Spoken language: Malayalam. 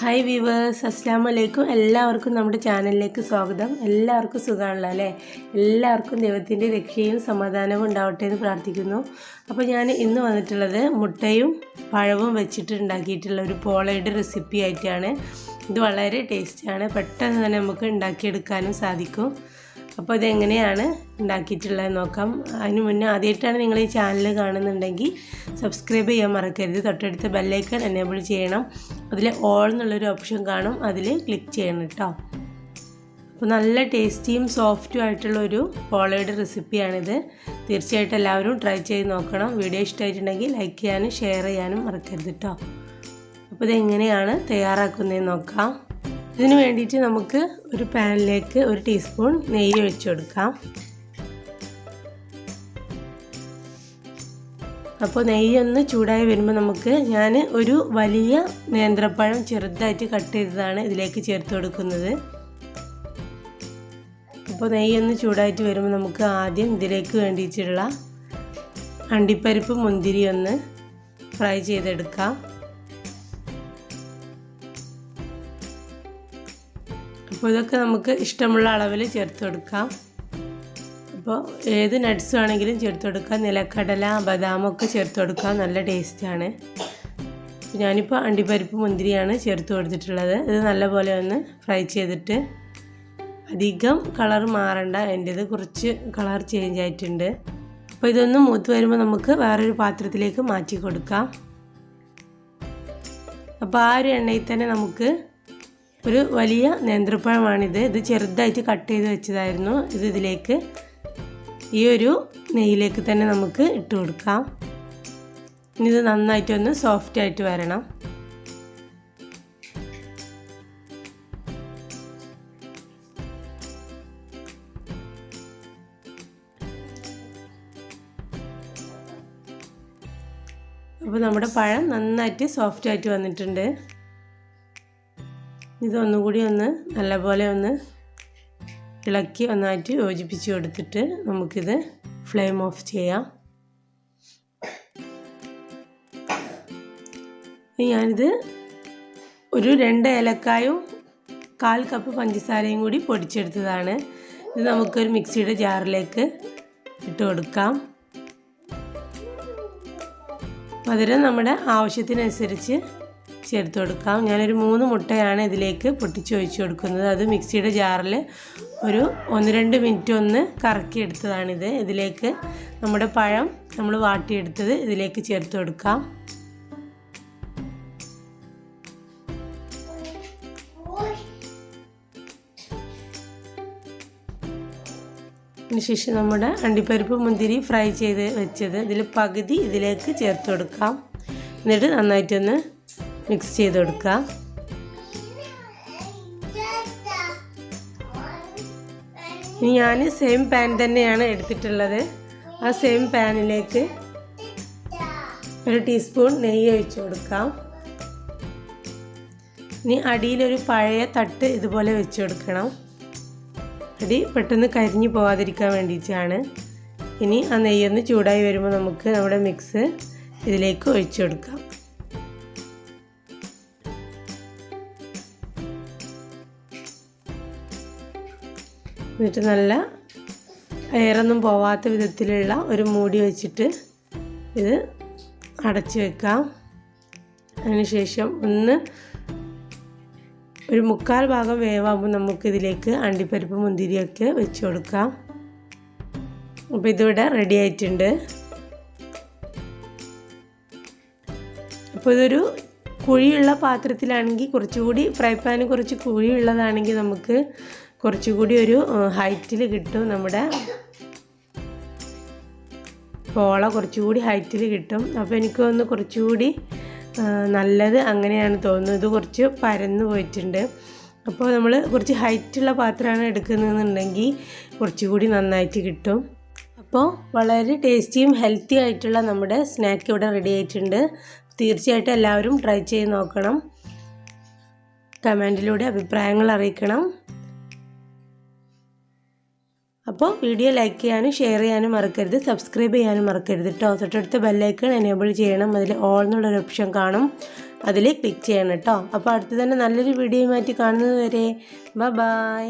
ഹായ് വീവേഴ്സ്, അസ്സലാമു അലൈക്കും. എല്ലാവർക്കും നമ്മുടെ ചാനലിലേക്ക് സ്വാഗതം. എല്ലാവർക്കും സുഖമാണല്ലോ അല്ലേ? എല്ലാവർക്കും ദൈവത്തിൻ്റെ രക്ഷയും സമാധാനവും ഉണ്ടാവട്ടെ എന്ന് പ്രാർത്ഥിക്കുന്നു. അപ്പോൾ ഞാൻ ഇന്ന് വന്നിട്ടുള്ളത് മുട്ടയും പഴവും വെച്ചിട്ട് ഉണ്ടാക്കിയിട്ടുള്ള ഒരു പോളയുടെ റെസിപ്പി ആയിട്ടാണ്. ഇത് വളരെ ടേസ്റ്റിയാണ്, പെട്ടെന്ന് തന്നെ നമുക്ക് ഉണ്ടാക്കിയെടുക്കാനും സാധിക്കും. അപ്പോൾ ഇതെങ്ങനെയാണ് ഉണ്ടാക്കിയിട്ടുള്ളത് നോക്കാം. അതിന് മുന്നേ ആദ്യമായിട്ടാണ് നിങ്ങൾ ഈ ചാനൽ കാണുന്നുണ്ടെങ്കിൽ സബ്സ്ക്രൈബ് ചെയ്യാൻ മറക്കരുത്. തൊട്ടടുത്ത ബെല്ലൈക്കൺ എനേബിൾ ചെയ്യണം. അതിൽ ഓൾ എന്നുള്ളൊരു ഓപ്ഷൻ കാണും, അതിൽ ക്ലിക്ക് ചെയ്യണം കേട്ടോ. അപ്പോൾ നല്ല ടേസ്റ്റിയും സോഫ്റ്റും ആയിട്ടുള്ളൊരു പോളയുടെ റെസിപ്പിയാണിത്. തീർച്ചയായിട്ടും എല്ലാവരും ട്രൈ ചെയ്ത് നോക്കണം. വീഡിയോ ഇഷ്ടമായിട്ടുണ്ടെങ്കിൽ ലൈക്ക് ചെയ്യാനും ഷെയർ ചെയ്യാനും മറക്കരുത് കേട്ടോ. അപ്പോൾ ഇതെങ്ങനെയാണ് തയ്യാറാക്കുന്നതെന്ന് നോക്കാം. ഇതിന് വേണ്ടിയിട്ട് നമുക്ക് ഒരു പാനിലേക്ക് 1 ടീസ്പൂൺ നെയ്യ് ഒഴിച്ചു കൊടുക്കാം. അപ്പോൾ നെയ്യ് ഒന്ന് ചൂടായി വരുമ്പോൾ ഞാൻ ഒരു വലിയ നേന്ത്രപ്പഴം ചെറുതായിട്ട് കട്ട് ചെയ്തതാണ് ഇതിലേക്ക് ചേർത്ത് കൊടുക്കുന്നത്. അപ്പോൾ നെയ്യ് ഒന്ന് ചൂടായിട്ട് വരുമ്പോൾ നമുക്ക് ആദ്യം ഇതിലേക്ക് വേണ്ടിയിട്ടുള്ള അണ്ടിപ്പരിപ്പ് മുന്തിരി ഒന്ന് ഫ്രൈ ചെയ്തെടുക്കാം. അപ്പോൾ ഇതൊക്കെ നമുക്ക് ഇഷ്ടമുള്ള അളവിൽ ചേർത്ത് കൊടുക്കാം. അപ്പോൾ ഏത് നട്ട്സ് ആണെങ്കിലും ചേർത്ത് കൊടുക്കാം. നിലക്കടല, ബദാമൊക്കെ ചേർത്ത് കൊടുക്കാം, നല്ല ടേസ്റ്റാണ്. ഞാനിപ്പോൾ അണ്ടിപ്പരിപ്പ് മുന്തിരിയാണ് ചേർത്ത് കൊടുത്തിട്ടുള്ളത്. ഇത് നല്ലപോലെ ഒന്ന് ഫ്രൈ ചെയ്തിട്ട്, അധികം കളർ മാറണ്ട, എൻ്റേത് കുറച്ച് കളർ ചേഞ്ച് ആയിട്ടുണ്ട്. അപ്പോൾ ഇതൊന്ന് മൂത്ത് വരുമ്പോൾ നമുക്ക് വേറൊരു പാത്രത്തിലേക്ക് മാറ്റി കൊടുക്കാം. അപ്പോൾ ആ ഒരു എണ്ണയിൽ തന്നെ നമുക്ക് ഒരു വലിയ നേന്ത്രപ്പഴമാണിത്. ഇത് ചെറുതായിട്ട് കട്ട് ചെയ്ത് വെച്ചതായിരുന്നു. ഇതിലേക്ക് ഈ ഒരു നെയ്യിലേക്ക് തന്നെ നമുക്ക് ഇട്ട് കൊടുക്കാം. ഇനി ഇത് നന്നായിട്ടൊന്ന് സോഫ്റ്റായിട്ട് വരണം. അപ്പോൾ നമ്മുടെ പഴം നന്നായിട്ട് സോഫ്റ്റായിട്ട് വന്നിട്ടുണ്ട്. ഇതൊന്നുകൂടി ഒന്ന് നല്ലപോലെ ഒന്ന് ഇളക്കി ഒന്നായിട്ട് യോജിപ്പിച്ച് കൊടുത്തിട്ട് നമുക്കിത് ഫ്ലെയിം ഓഫ് ചെയ്യാം. ഞാനിത് ഒരു 2 ഏലക്കായും 1/4 കപ്പ് പഞ്ചസാരയും കൂടി പൊടിച്ചെടുത്തതാണ്. ഇത് നമുക്കൊരു മിക്സിയുടെ ജാറിലേക്ക് ഇട്ട് കൊടുക്കാം. മധുരം നമ്മുടെ ആവശ്യത്തിനനുസരിച്ച് ചേർത്ത് കൊടുക്കാം. ഞാനൊരു 3 മുട്ടയാണ് ഇതിലേക്ക് പൊട്ടിച്ച് ഒഴിച്ച് കൊടുക്കുന്നത്. അത് മിക്സിയുടെ ജാറിൽ ഒരു 1-2 മിനിറ്റ് ഒന്ന് കറക്കിയെടുത്തതാണിത്. ഇതിലേക്ക് നമ്മുടെ പഴം നമ്മൾ വാട്ടിയെടുത്തത് ഇതിലേക്ക് ചേർത്ത് കൊടുക്കാം. അതിനുശേഷം നമ്മുടെ അണ്ടിപ്പരിപ്പ് മുന്തിരി ഫ്രൈ ചെയ്ത് വെച്ചത് ഇതിൽ പകുതി ഇതിലേക്ക് ചേർത്ത് കൊടുക്കാം. എന്നിട്ട് നന്നായിട്ടൊന്ന് മിക്സ് ചെയ്ത് കൊടുക്കുക. ഇനി ഞാൻ സെയിം പാൻ തന്നെയാണ് എടുത്തിട്ടുള്ളത്. ആ സെയിം പാനിലേക്ക് 1 ടീസ്പൂൺ നെയ്യ് ഒഴിച്ചു കൊടുക്കാം. ഇനി അടിയിലൊരു പഴയ തട്ട് ഇതുപോലെ വെച്ച് കൊടുക്കണം. അടി പെട്ടെന്ന് കരിഞ്ഞു പോകാതിരിക്കാൻ വേണ്ടിയിട്ടാണ്. ഇനി ആ നെയ്യൊന്ന് ചൂടായി വരുമ്പോൾ നമുക്ക് നമ്മുടെ മിക്സ് ഇതിലേക്ക് ഒഴിച്ചു കൊടുക്കാം. എന്നിട്ട് നല്ല എയറൊന്നും പോവാത്ത വിധത്തിലുള്ള ഒരു മൂടി വെച്ചിട്ട് ഇത് അടച്ചു വെക്കാം. അതിനുശേഷം ഒരു 3/4 ഭാഗം വേവാകുമ്പോൾ നമുക്കിതിലേക്ക് അണ്ടിപ്പരിപ്പ് മുന്തിരിയൊക്കെ വെച്ച് കൊടുക്കാം. അപ്പോൾ ഇതിവിടെ റെഡി ആയിട്ടുണ്ട്. അപ്പോൾ ഇതൊരു കുഴിയുള്ള പാത്രത്തിലാണെങ്കിൽ കുറച്ചുകൂടി, ഫ്രൈ പാന് കുറച്ച് കുഴിയുള്ളതാണെങ്കിൽ നമുക്ക് കുറച്ചുകൂടി ഒരു ഹൈറ്റിൽ കിട്ടും. നമ്മുടെ പോള കുറച്ചുകൂടി ഹൈറ്റിൽ കിട്ടും. അപ്പോൾ എനിക്ക് തോന്നുന്നു കുറച്ചുകൂടി നല്ലത് അങ്ങനെയാണ് തോന്നുന്നത്. ഇത് കുറച്ച് പരന്നു പോയിട്ടുണ്ട്. അപ്പോൾ നമ്മൾ കുറച്ച് ഹൈറ്റുള്ള പാത്രമാണ് എടുക്കുന്നതെന്നുണ്ടെങ്കിൽ കുറച്ചുകൂടി നന്നായിട്ട് കിട്ടും. അപ്പോൾ വളരെ ടേസ്റ്റിയും ഹെൽത്തി ആയിട്ടുള്ള നമ്മുടെ സ്നാക്ക് ഇവിടെ റെഡി ആയിട്ടുണ്ട്. തീർച്ചയായിട്ടും എല്ലാവരും ട്രൈ ചെയ്ത് നോക്കണം. കമൻറ്റിലൂടെ അഭിപ്രായങ്ങൾ അറിയിക്കണം. അപ്പോൾ വീഡിയോ ലൈക്ക് ചെയ്യാനും ഷെയർ ചെയ്യാനും മറക്കരുത്. സബ്സ്ക്രൈബ് ചെയ്യാനും മറക്കരുത് കേട്ടോ. തൊട്ടടുത്ത ബെല്ലൈക്കൺ എനേബിൾ ചെയ്യണം. അതിൽ ഓൾ എന്നുള്ളൊരു ഓപ്ഷൻ കാണും, അതിൽ ക്ലിക്ക് ചെയ്യണം കേട്ടോ. അപ്പോൾ അടുത്ത് തന്നെ നല്ലൊരു വീഡിയോയുമായിട്ട് കാണുന്നത് വരെ ബൈ.